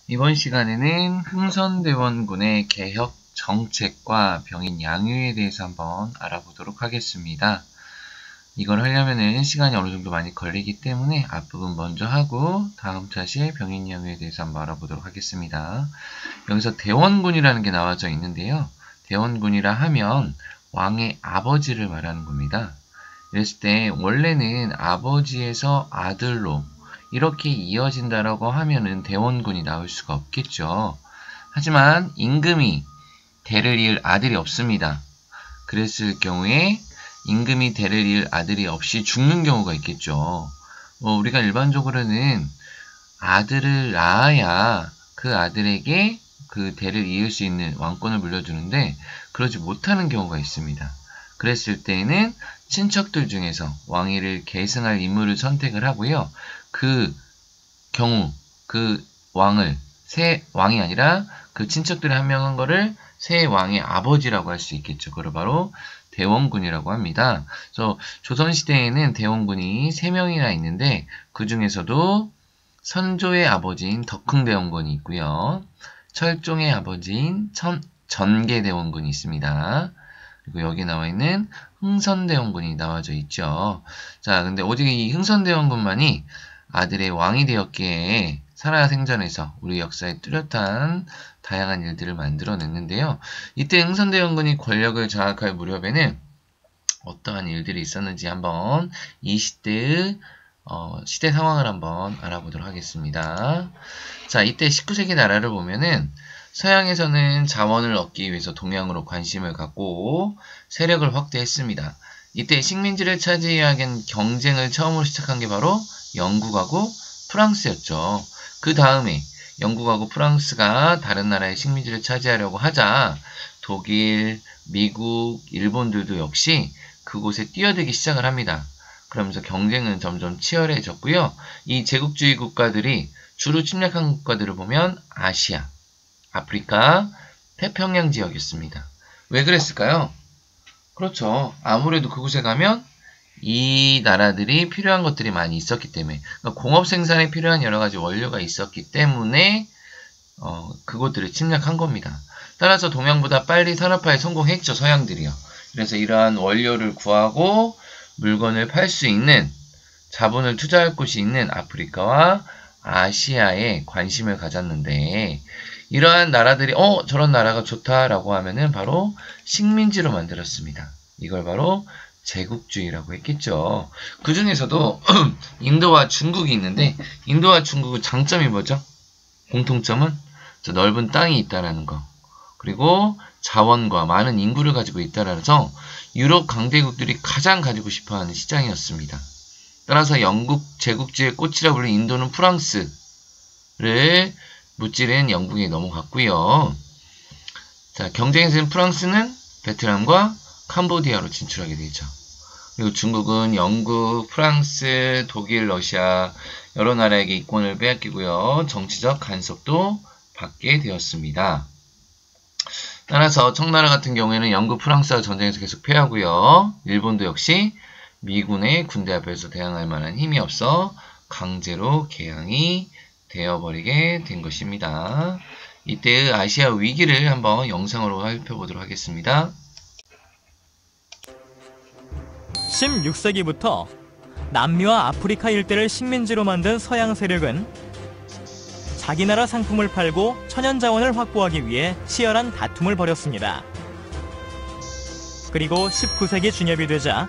이번 시간에는 흥선대원군의 개혁 정책과 병인 양육에 대해서 한번 알아보도록 하겠습니다. 이걸 하려면은 시간이 어느 정도 많이 걸리기 때문에 앞부분 먼저 하고 다음 차시에 병인 양육에 대해서 한번 알아보도록 하겠습니다. 여기서 대원군이라는 게 나와져 있는데요. 대원군이라 하면 왕의 아버지를 말하는 겁니다. 이랬을 때 원래는 아버지에서 아들로 이렇게 이어진다라고 하면은 대원군이 나올 수가 없겠죠. 하지만 임금이 대를 이을 아들이 없습니다. 그랬을 경우에 임금이 대를 이을 아들이 없이 죽는 경우가 있겠죠. 우리가 일반적으로는 아들을 낳아야 그 아들에게 그 대를 이을 수 있는 왕권을 물려주는데 그러지 못하는 경우가 있습니다. 그랬을 때에는 친척들 중에서 왕위를 계승할 인물을 선택을 하고요. 그 경우 그 왕을 새 왕이 아니라 그 친척들이 한 명 한 거를 새 왕의 아버지라고 할 수 있겠죠. 그걸 바로 대원군이라고 합니다. 그래서 조선시대에는 대원군이 3명이나 있는데 그 중에서도 선조의 아버지인 덕흥대원군이 있고요. 철종의 아버지인 전개대원군이 있습니다. 그리고 여기 나와 있는 흥선대원군이 나와져 있죠. 자, 근데 오직 이 흥선대원군만이 아들의 왕이 되었기에 살아생전에서 우리 역사에 뚜렷한 다양한 일들을 만들어냈는데요. 이때 흥선대원군이 권력을 장악할 무렵에는 어떠한 일들이 있었는지 한번 이 시대의 시대 상황을 한번 알아보도록 하겠습니다. 자, 이때 19세기 나라를 보면은 서양에서는 자원을 얻기 위해서 동양으로 관심을 갖고 세력을 확대했습니다. 이때 식민지를 차지하기 위한 경쟁을 처음으로 시작한 게 바로 영국하고 프랑스였죠. 그 다음에 영국하고 프랑스가 다른 나라의 식민지를 차지하려고 하자 독일, 미국, 일본들도 역시 그곳에 뛰어들기 시작을 합니다. 그러면서 경쟁은 점점 치열해졌고요. 이 제국주의 국가들이 주로 침략한 국가들을 보면 아시아, 아프리카, 태평양 지역이었습니다. 왜 그랬을까요? 그렇죠. 아무래도 그곳에 가면 이 나라들이 필요한 것들이 많이 있었기 때문에 그러니까 공업 생산에 필요한 여러 가지 원료가 있었기 때문에 그곳들을 침략한 겁니다. 따라서 동양보다 빨리 산업화에 성공했죠. 서양들이요. 그래서 이러한 원료를 구하고 물건을 팔 수 있는 자본을 투자할 곳이 있는 아프리카와 아시아에 관심을 가졌는데 이러한 나라들이 저런 나라가 좋다라고 하면은 바로 식민지로 만들었습니다. 이걸 바로 제국주의라고 했겠죠. 그 중에서도 인도와 중국이 있는데 인도와 중국의 장점이 뭐죠? 공통점은 넓은 땅이 있다라는 거. 그리고 자원과 많은 인구를 가지고 있다라서 유럽 강대국들이 가장 가지고 싶어하는 시장이었습니다. 따라서 영국 제국주의의 꽃이라 불리는 인도는 프랑스를 무찌른 영국에 넘어갔고요. 자, 경쟁에서는 프랑스는 베트남과 캄보디아로 진출하게 되죠. 그리고 중국은 영국, 프랑스, 독일, 러시아 여러 나라에게 이권을 빼앗기고요. 정치적 간섭도 받게 되었습니다. 따라서 청나라 같은 경우에는 영국, 프랑스와 전쟁에서 계속 패하고요. 일본도 역시 미군의 군대 앞에서 대항할 만한 힘이 없어 강제로 개항이 되어버리게 된 것입니다. 이때의 아시아 위기를 한번 영상으로 살펴보도록 하겠습니다. 16세기부터 남미와 아프리카 일대를 식민지로 만든 서양 세력은 자기 나라 상품을 팔고 천연자원을 확보하기 위해 치열한 다툼을 벌였습니다. 그리고 19세기 중엽이 되자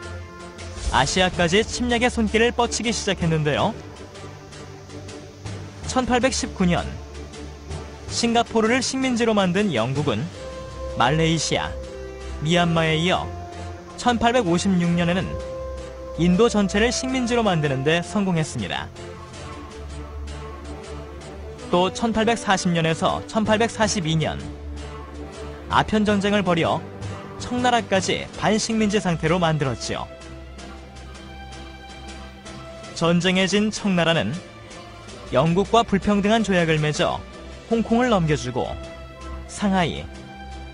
아시아까지 침략의 손길을 뻗치기 시작했는데요. 1819년 싱가포르를 식민지로 만든 영국은 말레이시아, 미얀마에 이어 1856년에는 인도 전체를 식민지로 만드는 데 성공했습니다. 또 1840년에서 1842년 아편전쟁을 벌여 청나라까지 반식민지 상태로 만들었지요. 전쟁에 진 청나라는 영국과 불평등한 조약을 맺어 홍콩을 넘겨주고 상하이,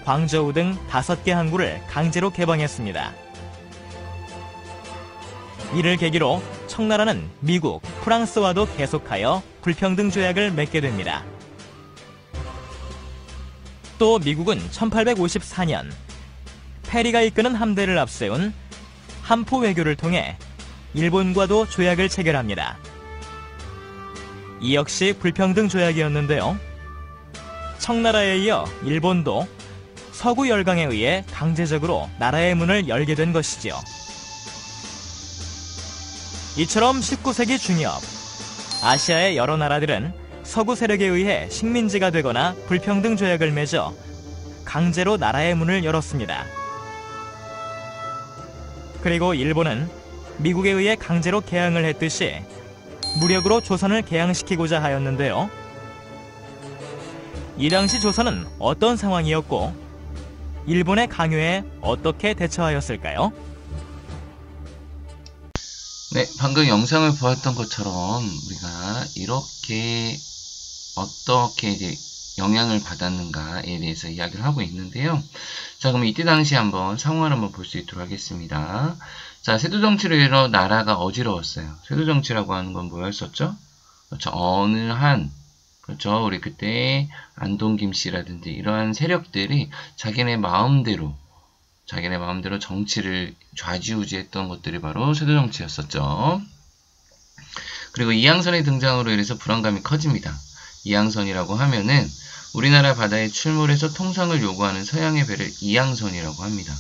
광저우 등 5개 항구를 강제로 개방했습니다. 이를 계기로 청나라는 미국, 프랑스와도 계속하여 불평등 조약을 맺게 됩니다. 또 미국은 1854년 페리가 이끄는 함대를 앞세운 함포 외교를 통해 일본과도 조약을 체결합니다. 이 역시 불평등 조약이었는데요. 청나라에 이어 일본도 서구 열강에 의해 강제적으로 나라의 문을 열게 된 것이지요. 이처럼 19세기 중엽, 아시아의 여러 나라들은 서구 세력에 의해 식민지가 되거나 불평등 조약을 맺어 강제로 나라의 문을 열었습니다. 그리고 일본은 미국에 의해 강제로 개항을 했듯이 무력으로 조선을 개항시키고자 하였는데요. 이 당시 조선은 어떤 상황이었고 일본의 강요에 어떻게 대처하였을까요? 네, 방금 영상을 보았던 것처럼 우리가 이렇게 어떻게 이제 영향을 받았는가에 대해서 이야기를 하고 있는데요. 자, 그럼 이때 당시 한번 상황을 한번 볼 수 있도록 하겠습니다. 자, 세조정치로 인해 나라가 어지러웠어요. 세조정치라고 하는 건 뭐였었죠? 그렇죠. 어느 한, 그렇죠. 우리 그때 안동 김씨라든지 이러한 세력들이 자기네 마음대로 정치를 좌지우지했던 것들이 바로 세조정치였었죠. 그리고 이항선의 등장으로 인해서 불안감이 커집니다. 이항선이라고 하면은 우리나라 바다에 출몰해서 통상을 요구하는 서양의 배를 이항선이라고 합니다.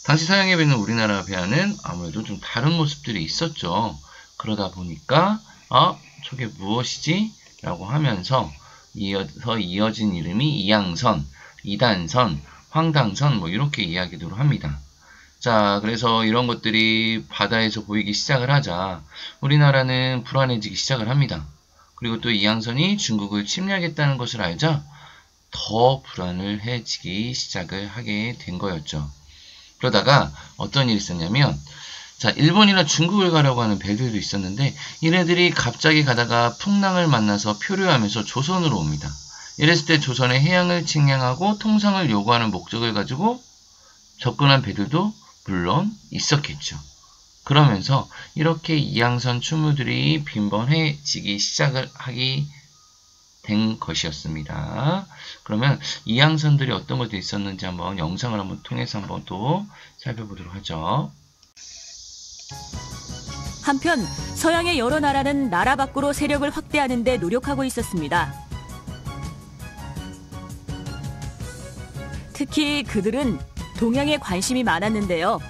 당시 서양의 배는 우리나라 배와는 아무래도 좀 다른 모습들이 있었죠. 그러다 보니까 저게 무엇이지? 라고 하면서 이어진 이름이 이항선, 이단선, 황당선 뭐 이렇게 이야기들을 합니다. 자, 그래서 이런 것들이 바다에서 보이기 시작을 하자 우리나라는 불안해지기 시작을 합니다. 그리고 또 이항선이 중국을 침략했다는 것을 알자 더 불안을 해지기 시작을 하게 된 거였죠. 그러다가 어떤 일이 있었냐면, 자, 일본이나 중국을 가려고 하는 배들도 있었는데 얘네들이 갑자기 가다가 풍랑을 만나서 표류하면서 조선으로 옵니다. 이랬을 때 조선의 해양을 침략하고 통상을 요구하는 목적을 가지고 접근한 배들도 물론 있었겠죠. 그러면서 이렇게 이항선 추무들이 빈번해지기 시작을 하게 된 것이었습니다. 그러면 이항선들이 어떤 것들이 있었는지 한번 영상을 한번 통해서 한번 또 살펴보도록 하죠. 한편 서양의 여러 나라는 나라 밖으로 세력을 확대하는 데 노력하고 있었습니다. 특히 그들은 동양에 관심이 많았는데요.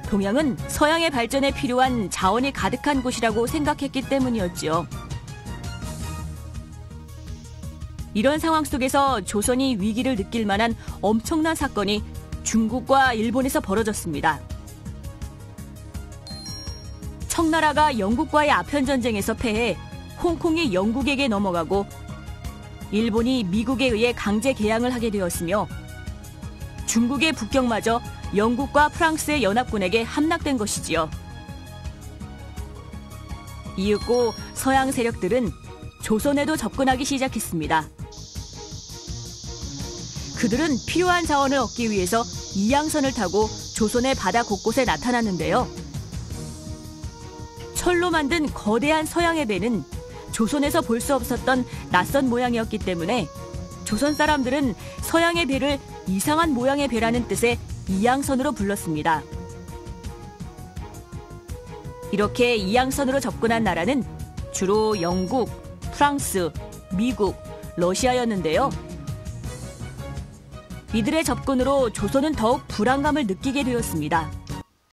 동양은 서양의 발전에 필요한 자원이 가득한 곳이라고 생각했기 때문이었죠. 이런 상황 속에서 조선이 위기를 느낄 만한 엄청난 사건이 중국과 일본에서 벌어졌습니다. 청나라가 영국과의 아편전쟁에서 패해 홍콩이 영국에게 넘어가고 일본이 미국에 의해 강제 개항을 하게 되었으며 중국의 북경마저 영국과 프랑스의 연합군에게 함락된 것이지요. 이윽고 서양 세력들은 조선에도 접근하기 시작했습니다. 그들은 필요한 자원을 얻기 위해서 이항선을 타고 조선의 바다 곳곳에 나타났는데요. 철로 만든 거대한 서양의 배는 조선에서 볼 수 없었던 낯선 모양이었기 때문에 조선 사람들은 서양의 배를 이상한 모양의 배라는 뜻의 이항선으로 불렀습니다. 이렇게 이항선으로 접근한 나라는 주로 영국, 프랑스, 미국, 러시아였는데요. 이들의 접근으로 조선은 더욱 불안감을 느끼게 되었습니다.